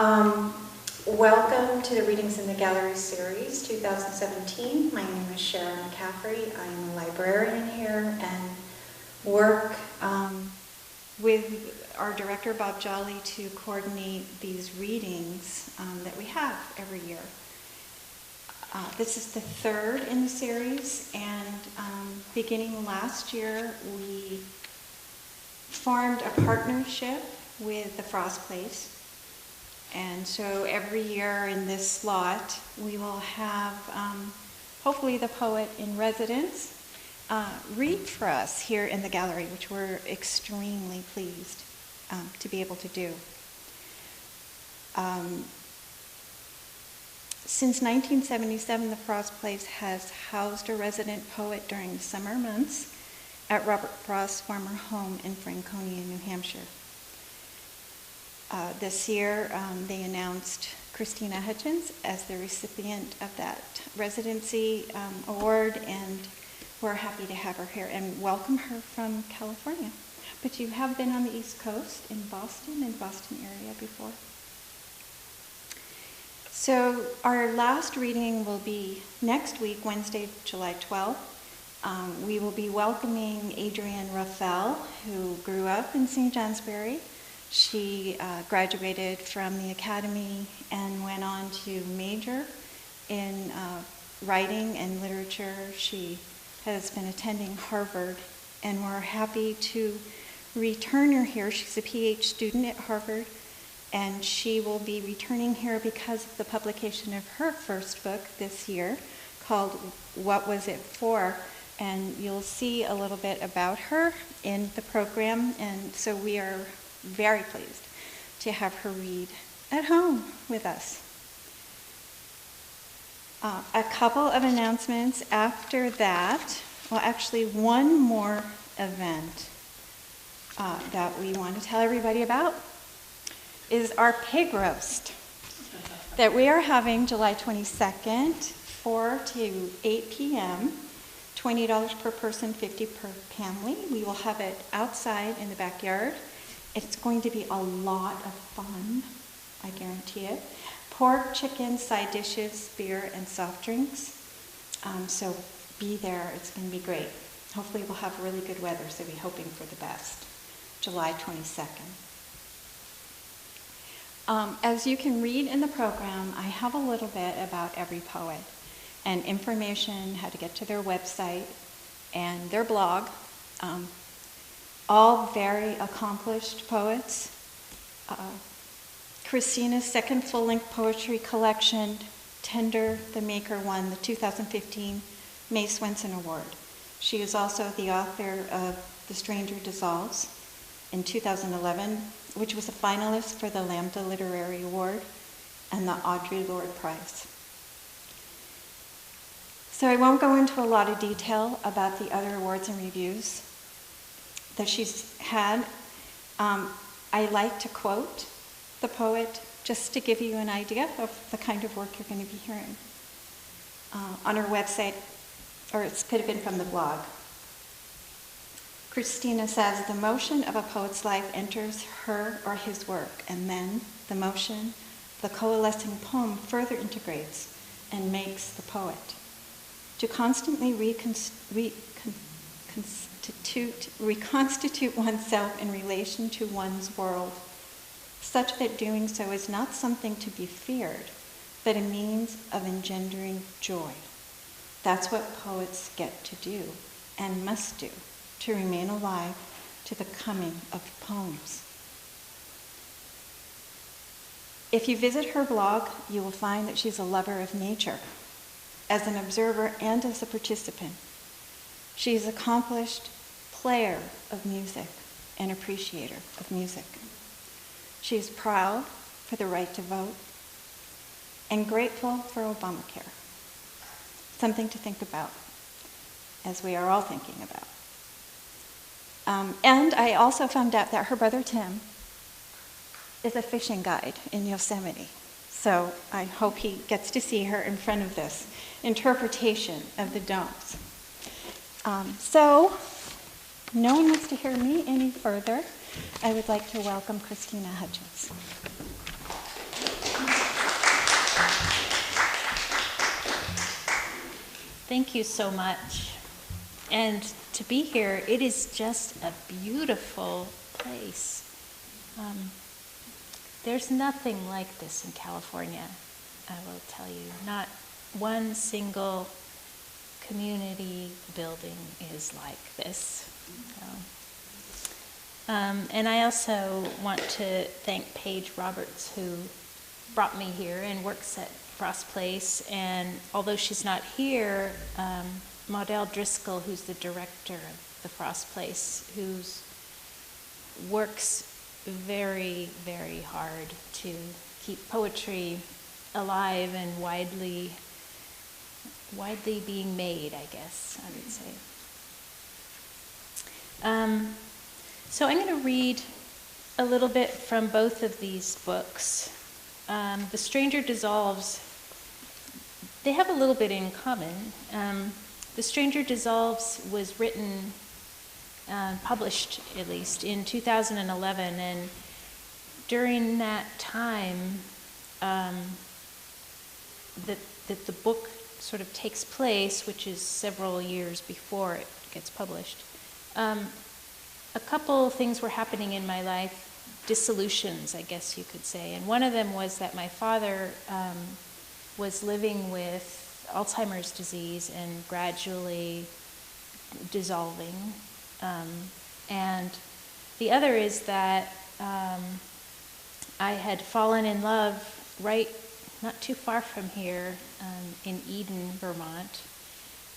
Welcome to the Readings in the Gallery series 2017. My name is Sharon McCaffrey. I'm a librarian here and work with our director Bob Jolly to coordinate these readings that we have every year. This is the third in the series, and beginning last year we formed a partnership with the Frost Place. And so every year in this slot, we will have, hopefully, the poet in residence read for us here in the gallery, which we're extremely pleased to be able to do. Since 1977, the Frost Place has housed a resident poet during the summer months at Robert Frost's former home in Franconia, New Hampshire. This year, they announced Christina Hutchins as the recipient of that residency award, and we're happy to have her here and welcome her from California. But you have been on the East Coast in Boston area before. So our last reading will be next week, Wednesday, July 12th. We will be welcoming Adrienne Rafael, who grew up in St. Johnsbury. She graduated from the academy and went on to major in writing and literature. She has been attending Harvard, and we're happy to return her here. She's a PhD student at Harvard, and she will be returning here because of the publication of her first book this year called What Was It For? And you'll see a little bit about her in the program, and so we are very pleased to have her read at home with us. A couple of announcements after that. Well, actually, one more event that we want to tell everybody about is our pig roast that we are having July 22nd, 4 to 8 p.m., $20 per person, $50 per family. We will have it outside in the backyard. It's going to be a lot of fun, I guarantee it. Pork, chicken, side dishes, beer, and soft drinks. So be there, it's going to be great. Hopefully we'll have really good weather, so we're hoping for the best. July 22nd. As you can read in the program, I have a little bit about every poet and information, how to get to their website and their blog. All very accomplished poets. Christina's second full-length poetry collection, Tender, the Maker, won the 2015 May Swenson Award. She is also the author of The Stranger Dissolves in 2011, which was a finalist for the Lambda Literary Award and the Audre Lorde Prize. So I won't go into a lot of detail about the other awards and reviews that she's had. I like to quote the poet just to give you an idea of the kind of work you're going to be hearing. On her website, or it could have been from the blog, Christina says, the motion of a poet's life enters her or his work, and then the motion, the coalescing poem further integrates and makes the poet. To constantly reconstitute oneself in relation to one's world, such that doing so is not something to be feared, but a means of engendering joy. That's what poets get to do and must do to remain alive to the coming of poems. If you visit her blog, you will find that she's a lover of nature, as an observer and as a participant. She's an accomplished player of music and appreciator of music. She is proud for the right to vote and grateful for Obamacare. Something to think about, as we are all thinking about. And I also found out that her brother Tim is a fishing guide in Yosemite. So I hope he gets to see her in front of this interpretation of the domes. So, no one wants to hear me any further. I would like to welcome Christina Hutchins. Thank you so much. And to be here, it is just a beautiful place. There's nothing like this in California, I will tell you. Not one single community building is like this. And I also want to thank Paige Roberts, who brought me here and works at Frost Place. And although she's not here, Maudel Driscoll, who's the director of the Frost Place, who works very, very hard to keep poetry alive and widely being made, I guess I would say. So I'm going to read a little bit from both of these books. The Stranger Dissolves, they have a little bit in common. The Stranger Dissolves was written, published at least, in 2011, and during that time that the book sort of takes place, which is several years before it gets published, a couple things were happening in my life, dissolutions, I guess you could say. And one of them was that my father was living with Alzheimer's disease and gradually dissolving. And the other is that I had fallen in love not too far from here, in Eden, Vermont.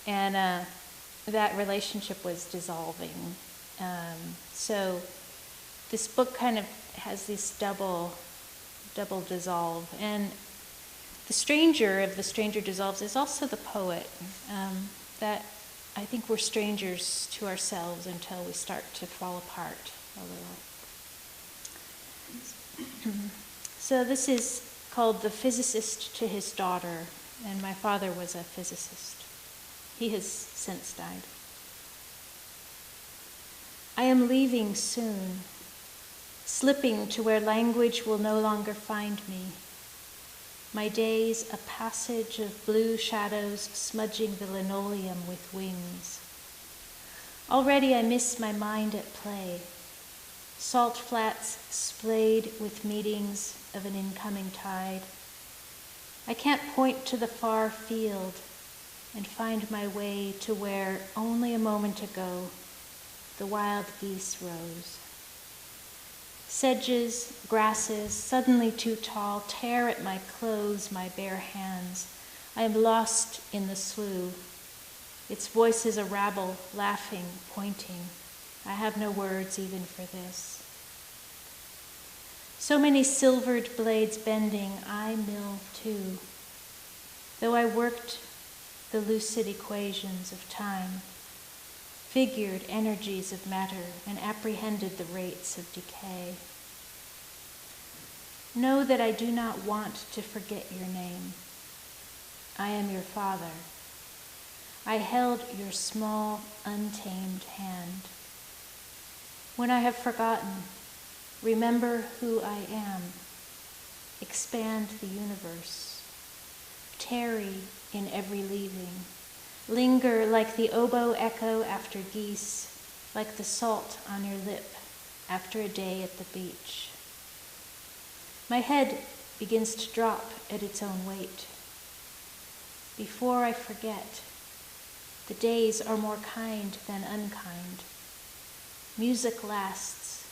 And that relationship was dissolving. So this book kind of has this double dissolve. And the stranger of The Stranger Dissolves is also the poet. That I think we're strangers to ourselves until we start to fall apart a little. So this is called The Physicist to His Daughter, and my father was a physicist. He has since died. I am leaving soon, slipping to where language will no longer find me. My days a passage of blue shadows smudging the linoleum with wings. Already I miss my mind at play, salt flats splayed with meetings of an incoming tide. I can't point to the far field and find my way to where only a moment ago the wild geese rose. Sedges, grasses, suddenly too tall, tear at my clothes, my bare hands. I am lost in the slough. Its voice is a rabble, laughing, pointing. I have no words even for this. So many silvered blades bending, I mill too. Though I worked the lucid equations of time, figured energies of matter, and apprehended the rates of decay. Know that I do not want to forget your name. I am your father. I held your small, untamed hand. When I have forgotten, remember who I am. Expand the universe. Tarry in every leaving. Linger like the oboe echo after geese, like the salt on your lip after a day at the beach. My head begins to drop at its own weight. Before I forget, the days are more kind than unkind. Music lasts.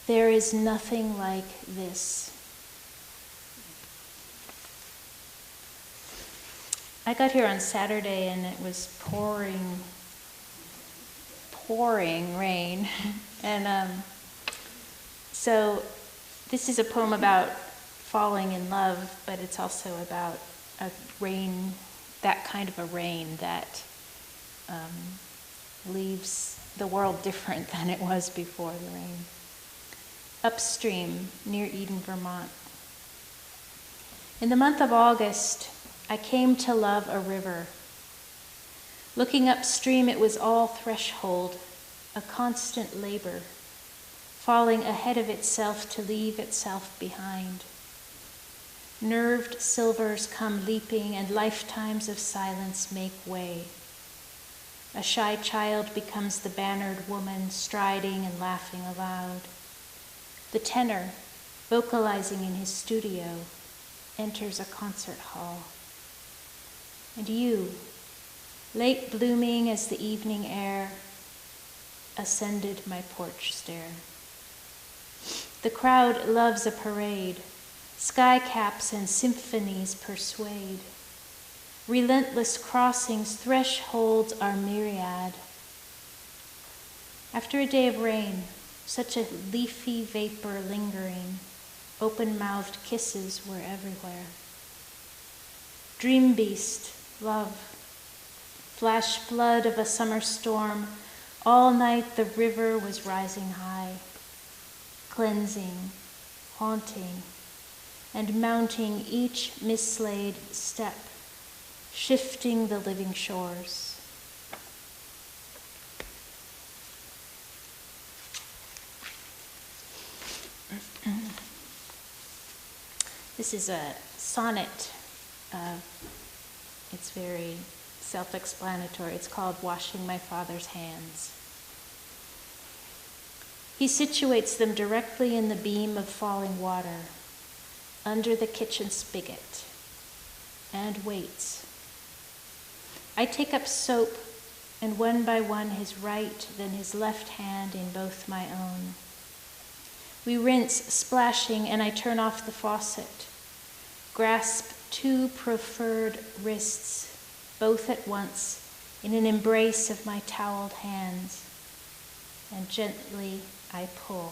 There is nothing like this. I got here on Saturday and it was pouring rain. And so this is a poem about falling in love, but it's also about a rain, that kind of a rain that leaves the world different than it was before the rain. Upstream, near Eden, Vermont. In the month of August, I came to love a river. Looking upstream, it was all threshold, a constant labor, falling ahead of itself to leave itself behind. Nerved silvers come leaping, and lifetimes of silence make way. A shy child becomes the bannered woman, striding and laughing aloud. The tenor, vocalizing in his studio, enters a concert hall. And you, late blooming as the evening air, ascended my porch stair. The crowd loves a parade. Sky caps and symphonies persuade. Relentless crossings, thresholds are myriad. After a day of rain, such a leafy vapor lingering, open-mouthed kisses were everywhere. Dream beast, love, flash flood of a summer storm, all night the river was rising high, cleansing, haunting, and mounting each mislaid step, shifting the living shores. This is a sonnet. It's very self-explanatory. It's called Washing My Father's Hands. He situates them directly in the beam of falling water, under the kitchen spigot, and waits. I take up soap, and one by one his right, then his left hand in both my own. We rinse, splashing, and I turn off the faucet, grasp two proffered wrists, both at once, in an embrace of my toweled hands, and gently I pull.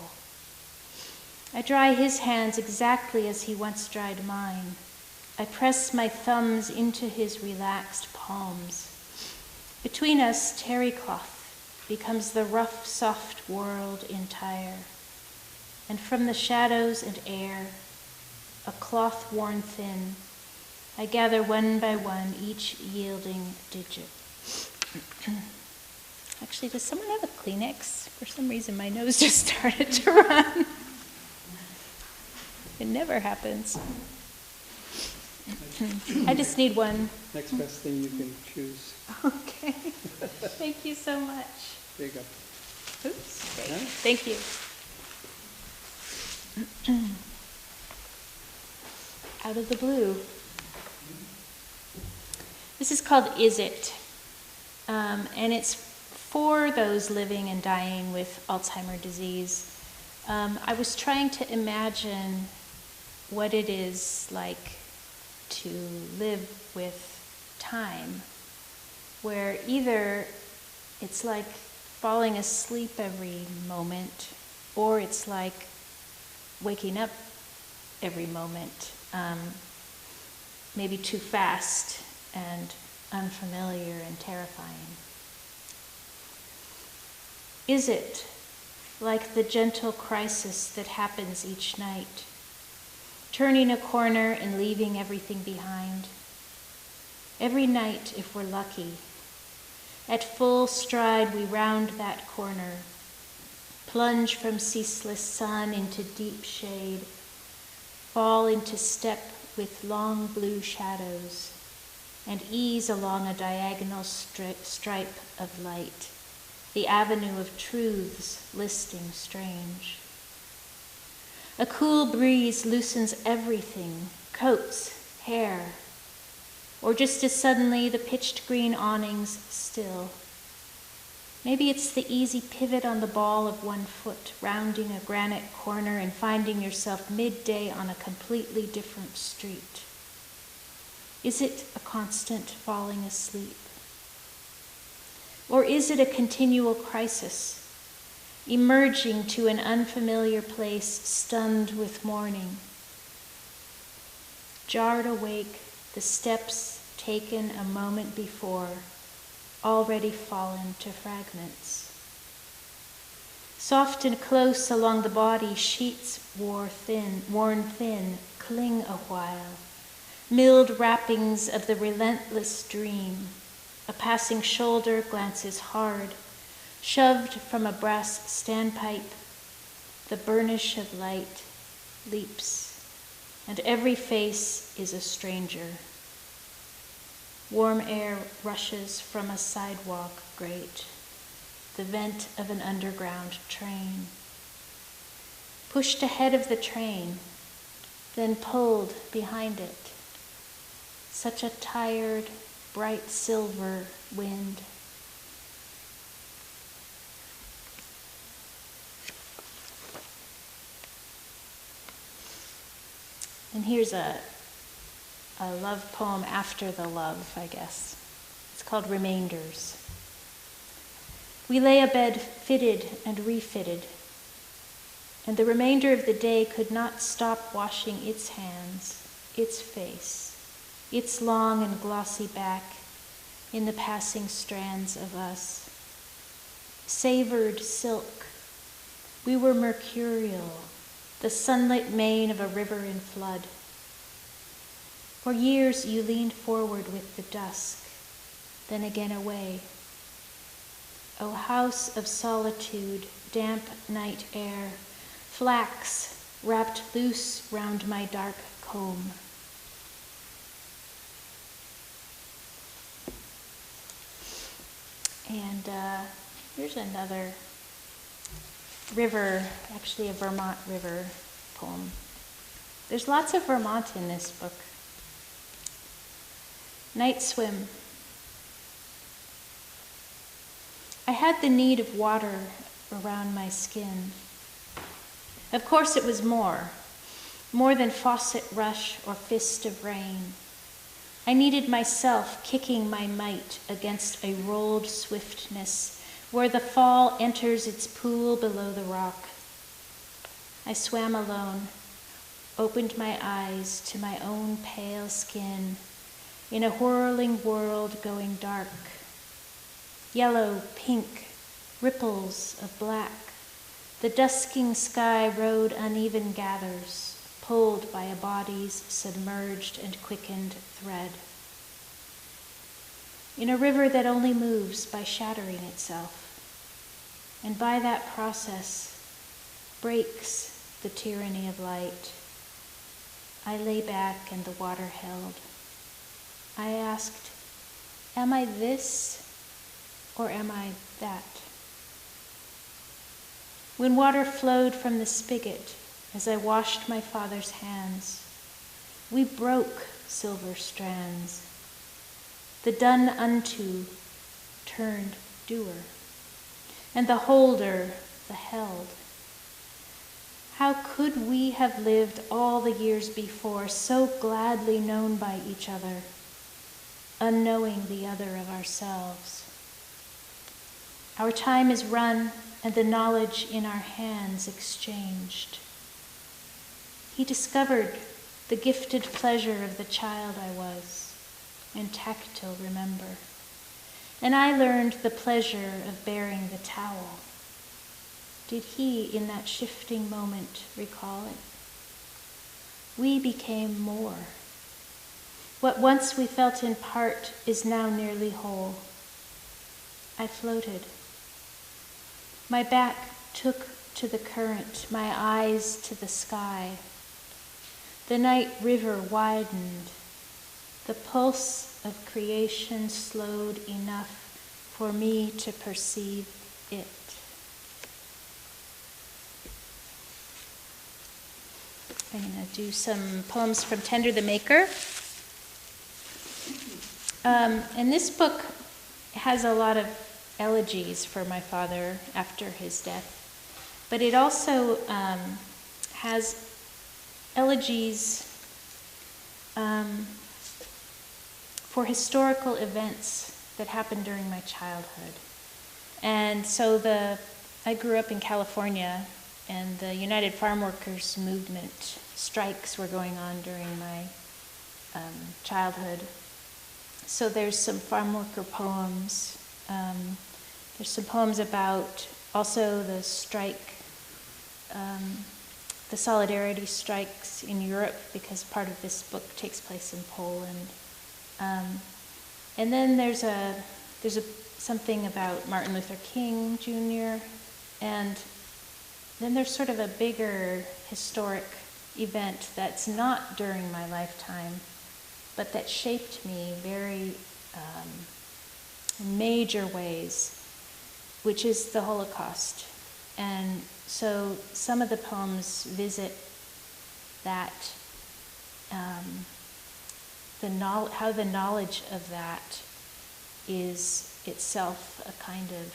I dry his hands exactly as he once dried mine. I press my thumbs into his relaxed palms. Between us, terry cloth becomes the rough, soft world entire. And from the shadows and air, a cloth worn thin, I gather one by one each yielding digit. Actually, does someone have a Kleenex? For some reason, my nose just started to run. It never happens. I just need one. Next best thing you can choose. Okay. Thank you so much. There you go. Oops. Great. Yeah. Thank you. Out of the blue. This is called Is It? And it's for those living and dying with Alzheimer's disease. I was trying to imagine what it is like to live with time, where either it's like falling asleep every moment, or it's like waking up every moment, maybe too fast and unfamiliar and terrifying. Is it like the gentle crisis that happens each night, turning a corner and leaving everything behind? Every night, if we're lucky, at full stride we round that corner, plunge from ceaseless sun into deep shade, fall into step with long blue shadows, and ease along a diagonal stripe of light, the avenue of truths listing strange. A cool breeze loosens everything, coats, hair, or just as suddenly the pitched green awnings still. Maybe it's the easy pivot on the ball of one foot, rounding a granite corner and finding yourself midday on a completely different street. Is it a constant falling asleep? Or is it a continual crisis, emerging to an unfamiliar place, stunned with mourning? Jarred awake, the steps taken a moment before, already fallen to fragments. Soft and close along the body, sheets worn thin, cling a while, milled wrappings of the relentless dream. A passing shoulder glances hard, shoved from a brass standpipe, the burnish of light leaps. and every face is a stranger. Warm air rushes from a sidewalk grate, the vent of an underground train. Pushed ahead of the train, then pulled behind it. Such a tired, bright silver wind. And here's a love poem after the love, I guess. It's called Remainders. We lay abed fitted and refitted, and the remainder of the day could not stop washing its hands, its face, its long and glossy back in the passing strands of us. Savored silk, we were mercurial, the sunlit mane of a river in flood. For years you leaned forward with the dusk, then again away. O house of solitude, damp night air, flax wrapped loose round my dark comb. And here's another river, actually a Vermont river poem. There's lots of Vermont in this book. Night swim. I had the need of water around my skin. Of course it was more than faucet rush or fist of rain. I needed myself kicking my might against a rolled swiftness where the fall enters its pool below the rock. I swam alone, opened my eyes to my own pale skin in a whirling world going dark. Yellow, pink, ripples of black. The dusking sky rode uneven gathers, pulled by a body's submerged and quickened thread. In a river that only moves by shattering itself, and by that process breaks the tyranny of light. I lay back and the water held. I asked, am I this or am I that? When water flowed from the spigot as I washed my father's hands, we broke silver strands. The done unto turned doer, and the holder the held. How could we have lived all the years before, so gladly known by each other, unknowing the other of ourselves? Our time is run, and the knowledge in our hands exchanged. He discovered the gifted pleasure of the child I was, and tactile remember. And I learned the pleasure of bearing the towel. Did he, in that shifting moment, recall it? We became more. What once we felt in part is now nearly whole. I floated. My back took to the current, my eyes to the sky. The night river widened. The pulse of creation slowed enough for me to perceive it. I'm going to do some poems from Tender the Maker. And this book has a lot of elegies for my father after his death, but it also has elegies for historical events that happened during my childhood. And so I grew up in California, and the United Farm Workers movement strikes were going on during my childhood. So there's some farm worker poems. There's some poems about also the strike, the solidarity strikes in Europe, because part of this book takes place in Poland. And then there's something about Martin Luther King Jr., and then there's sort of a bigger historic event that's not during my lifetime, but that shaped me very major ways, which is the Holocaust. And so some of the poems visit that, how the knowledge of that is itself a kind of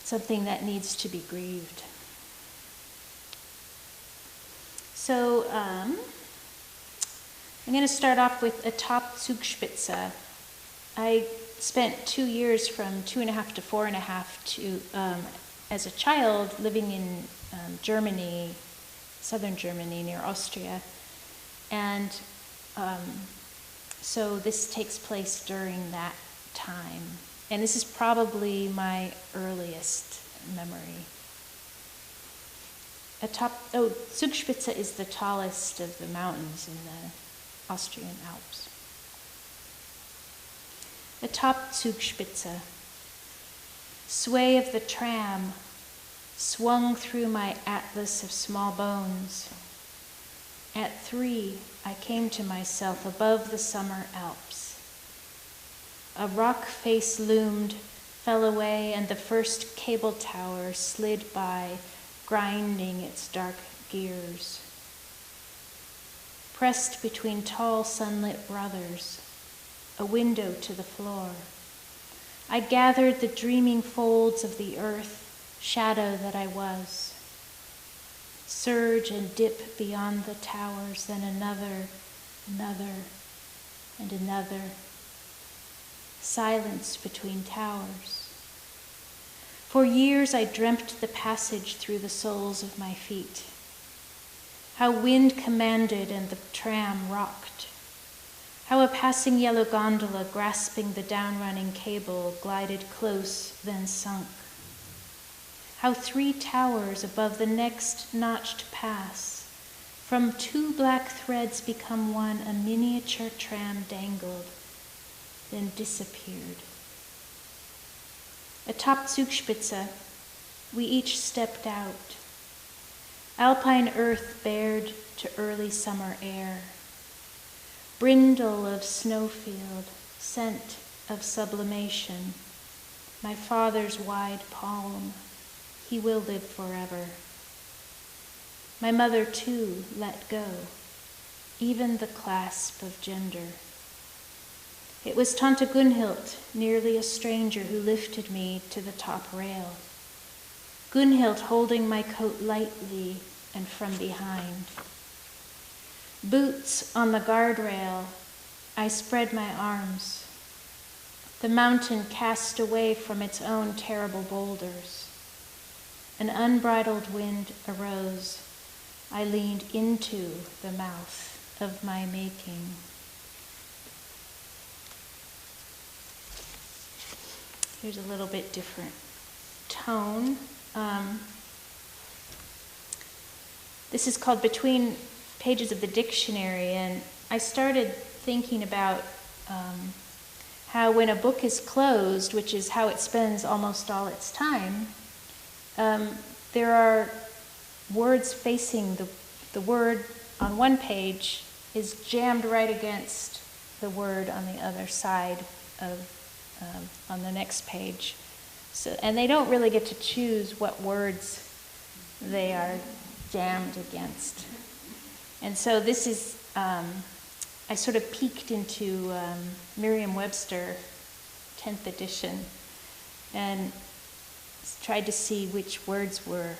something that needs to be grieved. So I'm going to start off with a top Zugspitze. I spent 2 years from 2.5 to 4.5 to, as a child living in Germany, southern Germany near Austria. And so this takes place during that time. And this is probably my earliest memory. Zugspitze is the tallest of the mountains in the Austrian Alps. Atop Zugspitze, sway of the tram swung through my atlas of small bones. At 3, I came to myself above the summer Alps. A rock face loomed, fell away, and the first cable tower slid by, grinding its dark gears. Pressed between tall sunlit brothers, a window to the floor, I gathered the dreaming folds of the earth, shadow that I was. Surge and dip beyond the towers, then another, and another. Silence between towers. For years I dreamt the passage through the soles of my feet. How wind commanded and the tram rocked. How a passing yellow gondola grasping the downrunning cable glided close, then sunk. How 3 towers above the next notched pass, from 2 black threads become one, a miniature tram dangled, then disappeared. Atop Zugspitze, we each stepped out. Alpine earth bared to early summer air. Brindle of snowfield, scent of sublimation. My father's wide palm, he will live forever. My mother too let go, even the clasp of gender. It was Tante Gunhild, nearly a stranger, who lifted me to the top rail. Gunhild holding my coat lightly and from behind. Boots on the guardrail, I spread my arms. The mountain cast away from its own terrible boulders. An unbridled wind arose. I leaned into the mouth of my making. Here's a little bit different tone. This is called Between Pages of the Dictionary, and I started thinking about how when a book is closed, which is how it spends almost all its time, there are words facing the word on one page is jammed right against the word on the other side of on the next page. So, and they don't really get to choose what words they are jammed against. And so this is, I sort of peeked into Merriam-Webster 10th edition and tried to see which words were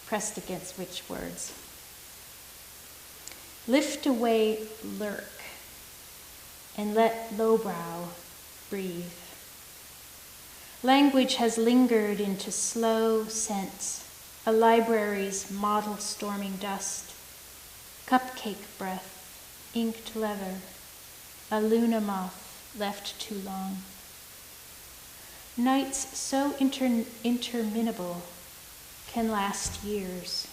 pressed against which words. Lift away lurk and let lowbrow breathe. Language has lingered into slow sense, a library's model storming dust, cupcake breath, inked leather, a luna moth left too long. Nights so interminable can last years,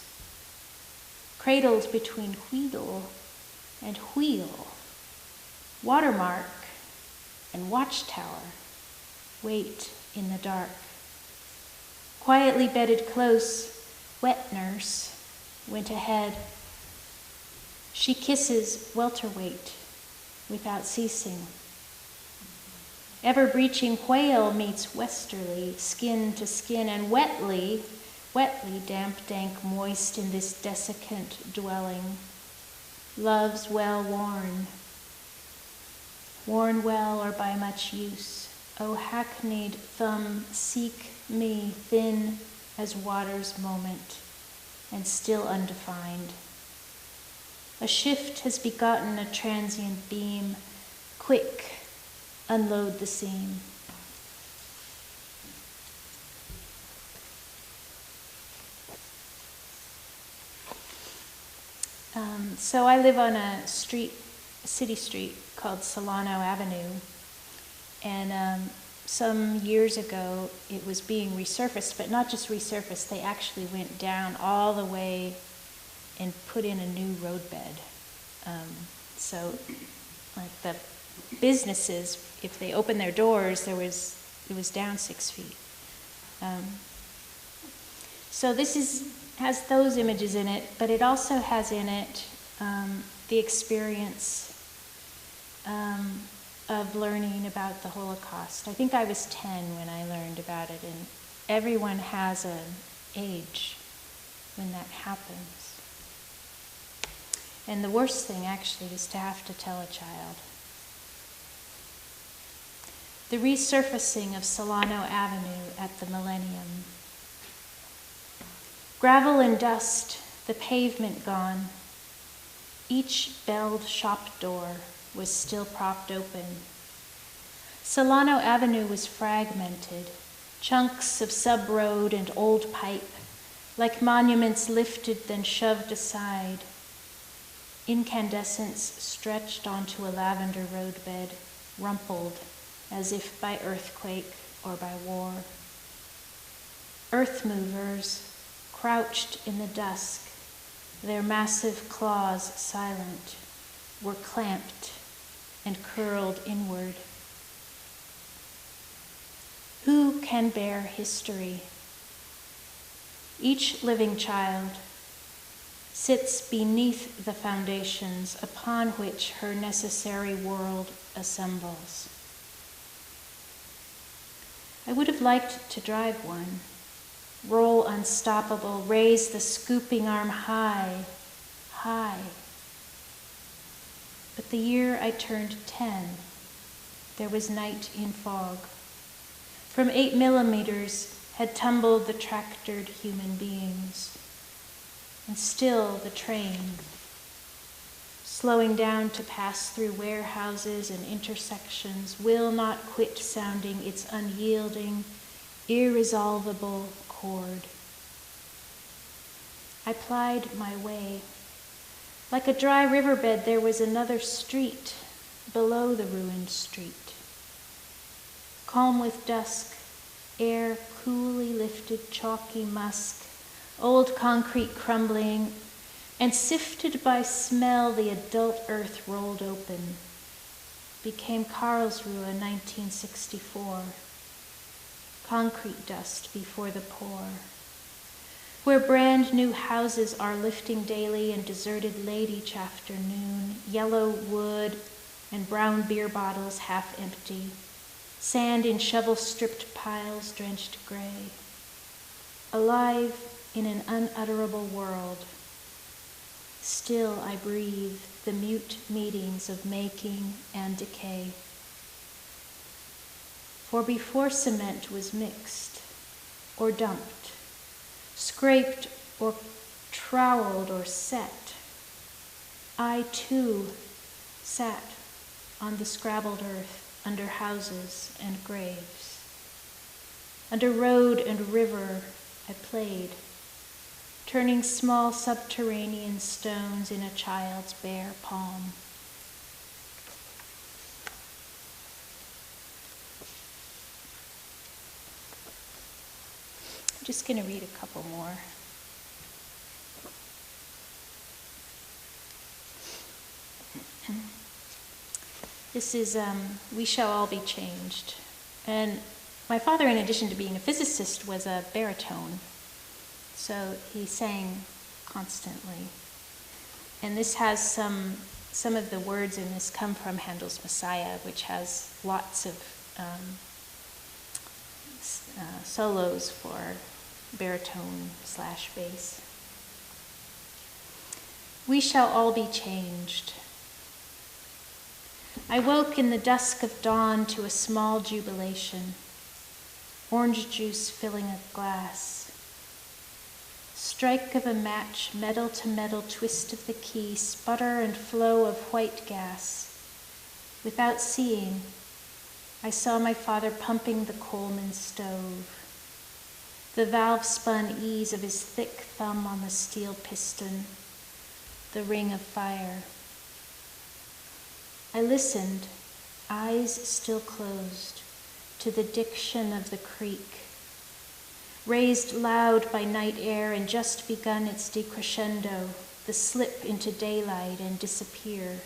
cradled between wheedle and wheel, watermark and watchtower wait in the dark. Quietly bedded close, Wet nurse went ahead. She kisses welterweight without ceasing. Ever-breaching whale meets westerly, skin to skin, and wetly, damp, dank, moist in this desiccant dwelling. Love's well worn well or by much use. O hackneyed thumb, seek me thin as water's moment, and still undefined. A shift has begotten a transient beam. Quick, unload the seam. So I live on a city street called Solano Avenue, and some years ago it was being resurfaced, but not just resurfaced, they actually went down all the way and put in a new roadbed. So like the businesses, if they opened their doors, it was down 6 feet. So this has those images in it, but it also has in it the experience of learning about the Holocaust. I think I was 10 when I learned about it, and everyone has an age when that happens. And the worst thing actually is to have to tell a child. The resurfacing of Solano Avenue at the Millennium. Gravel and dust, the pavement gone. Each belled shop door was still propped open. Solano Avenue was fragmented, chunks of sub-road and old pipe, like monuments lifted then shoved aside. Incandescence stretched onto a lavender roadbed, rumpled as if by earthquake or by war. Earth movers crouched in the dusk, their massive claws silent, were clamped and curled inward. Who can bear history? Each living child sits beneath the foundations upon which her necessary world assembles. I would have liked to drive one, roll unstoppable, raise the scooping arm high, high. But the year I turned 10, there was night in fog. From 8 millimeters had tumbled the tractored human beings. And still the train, slowing down to pass through warehouses and intersections, will not quit sounding its unyielding, irresolvable chord. I plied my way. Like a dry riverbed, there was another street below the ruined street. Calm with dusk, air coolly lifted chalky musk, old concrete crumbling, and sifted by smell the adult earth rolled open. Became Karlsruhe 1964. Concrete dust before the pour. Where brand new houses are lifting daily and deserted late each afternoon, yellow wood and brown beer bottles half empty, sand in shovel-stripped piles drenched gray. Alive in an unutterable world, still I breathe the mute meetings of making and decay. For before cement was mixed or dumped, scraped or troweled or set, I too sat on the scrabbled earth under houses and graves. Under road and river I played, turning small subterranean stones in a child's bare palm. I'm just going to read a couple more. This is We Shall All Be Changed. And my father, in addition to being a physicist, was a baritone. So he sang constantly. And this has some of the words in this come from Handel's Messiah, which has lots of solos for baritone/bass. We shall all be changed. I woke in the dusk of dawn to a small jubilation, orange juice filling a glass. Strike of a match, metal to metal, twist of the key, sputter and flow of white gas. Without seeing, I saw my father pumping the Coleman stove. The valve-spun ease of his thick thumb on the steel piston, the ring of fire. I listened, eyes still closed, to the diction of the creek, raised loud by night air and just begun its decrescendo, the slip into daylight and disappear.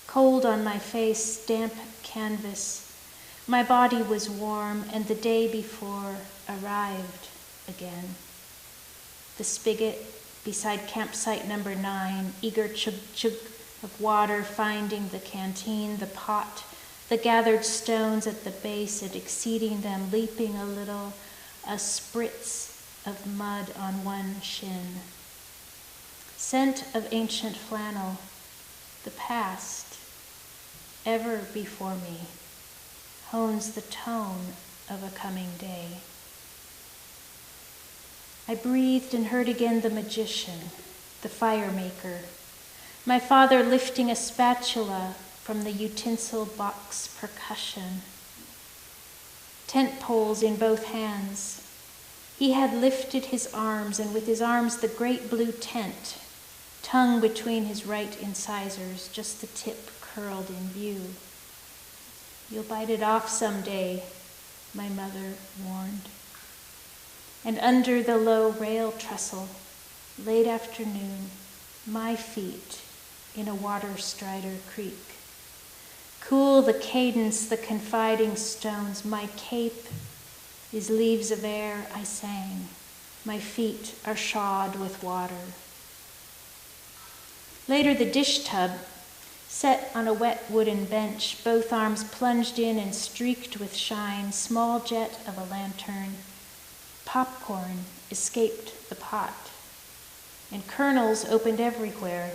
Cold on my face, damp canvas, my body was warm, and the day before arrived again. The spigot beside campsite number 9, eager chug-chug of water finding the canteen, the pot, the gathered stones at the base and exceeding them, leaping a little, a spritz of mud on one shin. Scent of ancient flannel, the past, ever before me, hones the tone of a coming day. I breathed and heard again the magician, the fire maker, my father lifting a spatula from the utensil box percussion. Tent poles in both hands. He had lifted his arms, and with his arms the great blue tent, tongue between his right incisors, just the tip curled in view. You'll bite it off someday, my mother warned. And under the low rail trestle, late afternoon, my feet in a water strider creek. Cool the cadence, the confiding stones, my cape is leaves of air, I sang. My feet are shod with water. Later, the dish tub, set on a wet wooden bench, both arms plunged in and streaked with shine, small jet of a lantern. Popcorn escaped the pot, and kernels opened everywhere.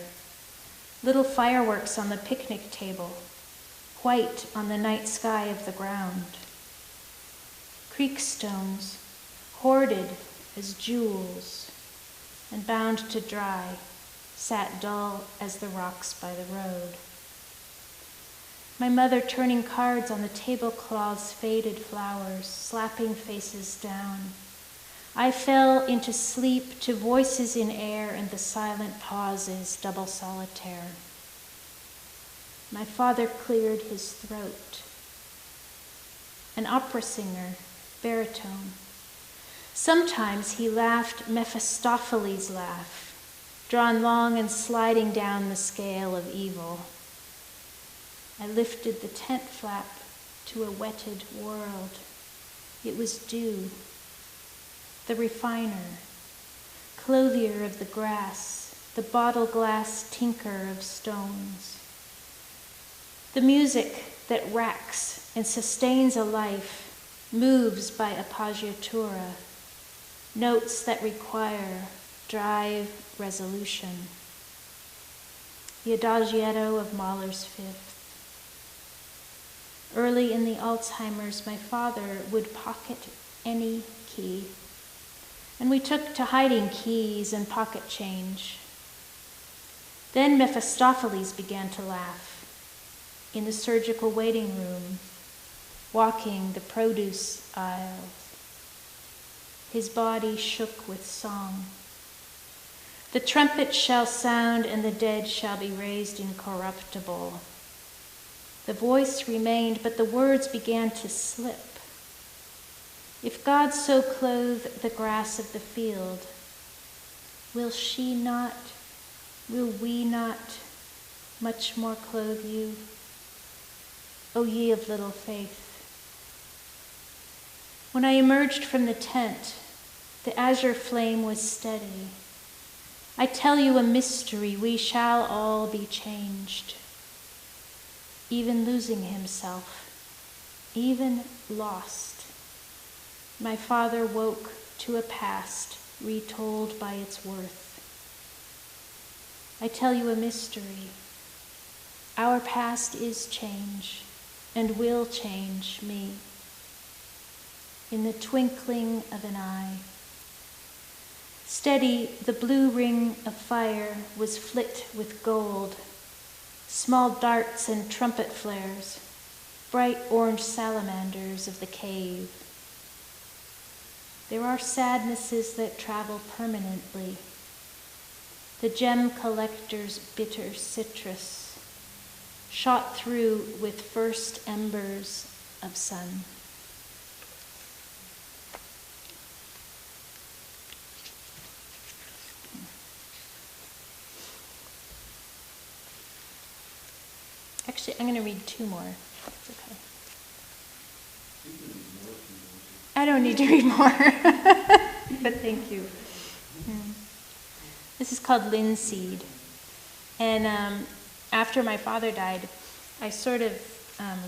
Little fireworks on the picnic table, white on the night sky of the ground. Creek stones, hoarded as jewels, and bound to dry, sat dull as the rocks by the road. My mother turning cards on the tablecloth's faded flowers, slapping faces down. I fell into sleep to voices in air and the silent pauses, double solitaire. My father cleared his throat. An opera singer, baritone. Sometimes he laughed Mephistopheles' laugh, drawn long and sliding down the scale of evil. I lifted the tent flap to a wetted world. It was dew. The refiner, clothier of the grass, the bottle glass tinker of stones. The music that racks and sustains a life, moves by appoggiatura, notes that require drive resolution. The Adagio of Mahler's Fifth. Early in the Alzheimer's, my father would pocket any key, and we took to hiding keys and pocket change. Then Mephistopheles began to laugh in the surgical waiting room, walking the produce aisles. His body shook with song. The trumpet shall sound and the dead shall be raised incorruptible. The voice remained, but the words began to slip. If God so clothe the grass of the field, will we not much more clothe you, O ye of little faith? When I emerged from the tent, The azure flame was steady. I tell you a mystery, we shall all be changed. Even losing himself, even lost. My father woke to a past retold by its worth. I tell you a mystery. Our past is change and will change me. In the twinkling of an eye. Steady, the blue ring of fire was flit with gold. Small darts and trumpet flares, bright orange salamanders of the cave. There are sadnesses that travel permanently. The gem collector's bitter citrus, shot through with first embers of sun. Actually, I'm going to read two more. That's okay. I don't need to read more, but thank you. This is called Linseed. And after my father died, I sort of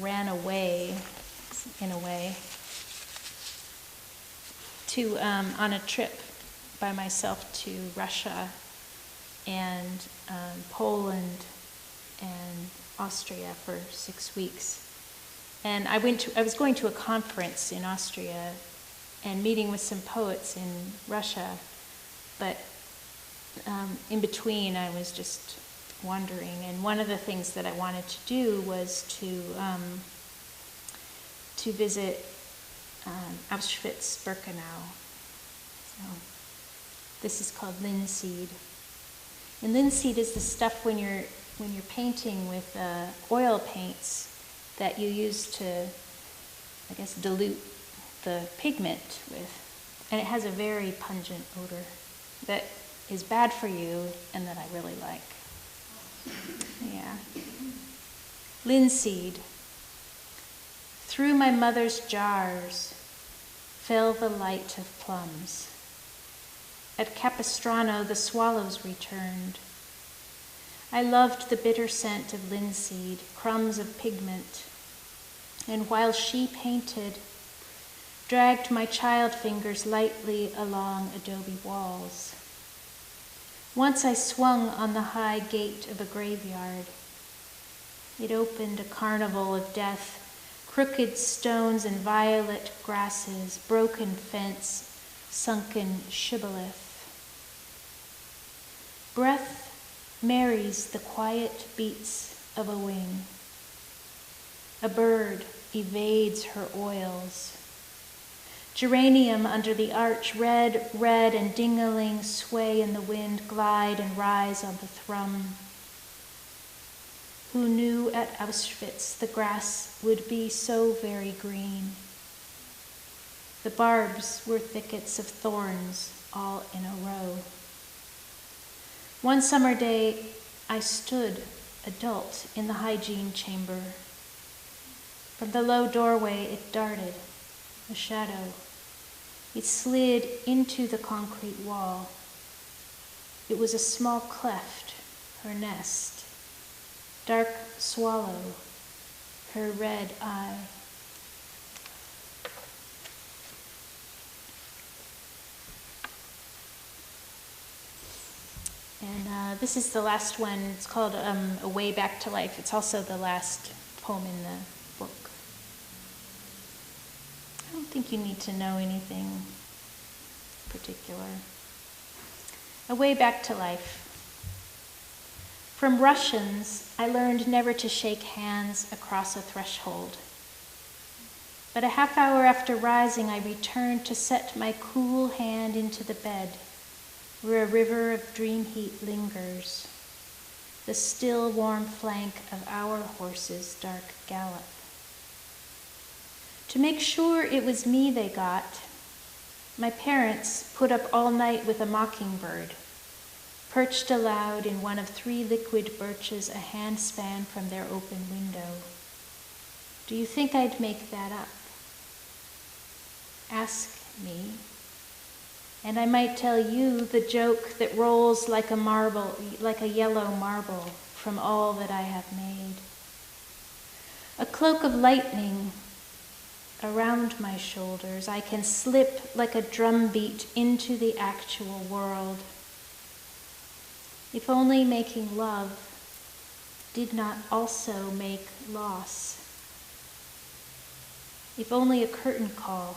ran away, in a way, to on a trip by myself to Russia and Poland and Austria for 6 weeks. And I was going to a conference in Austria and meeting with some poets in Russia, but in between I was just wandering. And one of the things that I wanted to do was to visit Auschwitz-Birkenau. So this is called linseed. And linseed is the stuff when you're painting with oil paints that you use to, I guess, dilute the pigment with. And it has a very pungent odor that is bad for you and that I really like. Yeah. Linseed. Through my mother's jars fell the light of plums. At Capistrano the swallows returned. I loved the bitter scent of linseed, crumbs of pigment, and while she painted, dragged my child fingers lightly along adobe walls. Once I swung on the high gate of a graveyard. It opened a carnival of death, crooked stones and violet grasses, broken fence, sunken shibboleth. Breath marries the quiet beats of a wing. A bird evades her oils. Geranium under the arch, red, and ding-a-ling sway in the wind, glide and rise on the thrum. Who knew at Auschwitz the grass would be so very green? The barbs were thickets of thorns all in a row. One summer day, I stood, adult, in the hygiene chamber. From the low doorway, it darted, a shadow. It slid into the concrete wall. It was a small cleft, her nest. Dark swallow, her red eye. And this is the last one. It's called A Way Back to Life. It's also the last poem in the book. I don't think you need to know anything particular. A Way Back to Life. From Russians, I learned never to shake hands across a threshold. But a half hour after rising, I returned to set my cool hand into the bed, where a river of dream heat lingers, the still warm flank of our horse's dark gallop. To make sure it was me they got, my parents put up all night with a mockingbird, perched aloud in one of 3 liquid birches a handspan from their open window. Do you think I'd make that up? Ask me, And I might tell you the joke that rolls like a marble, like a yellow marble from all that I have made. A cloak of lightning around my shoulders, I can slip like a drumbeat into the actual world. If only making love did not also make loss. If only a curtain call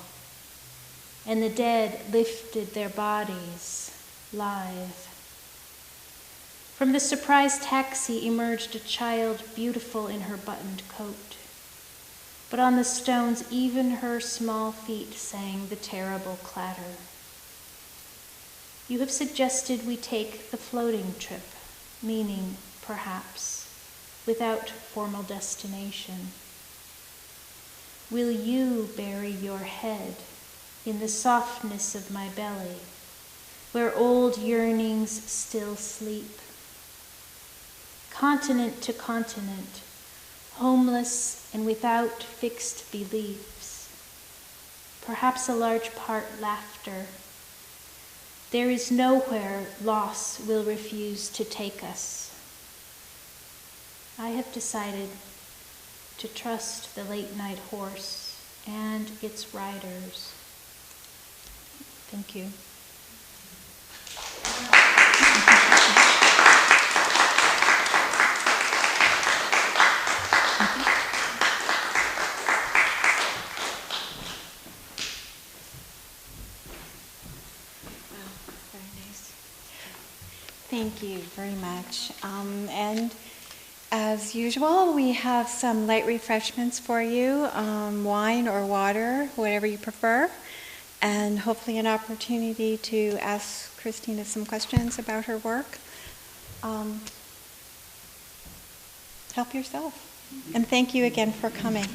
and the dead lifted their bodies, lithe. From the surprise taxi emerged a child beautiful in her buttoned coat. But on the stones, even her small feet sang the terrible clatter. You have suggested we take the floating trip, meaning, perhaps, without formal destination. Will you bury your head in the softness of my belly, where old yearnings still sleep? Continent to continent, homeless and without fixed beliefs, perhaps a large part laughter. There is nowhere loss will refuse to take us. I have decided to trust the late-night horse and its riders. Thank you. Thank you very much. And as usual, we have some light refreshments for you, wine or water, whatever you prefer, and hopefully an opportunity to ask Christina some questions about her work. Help yourself. And thank you again for coming.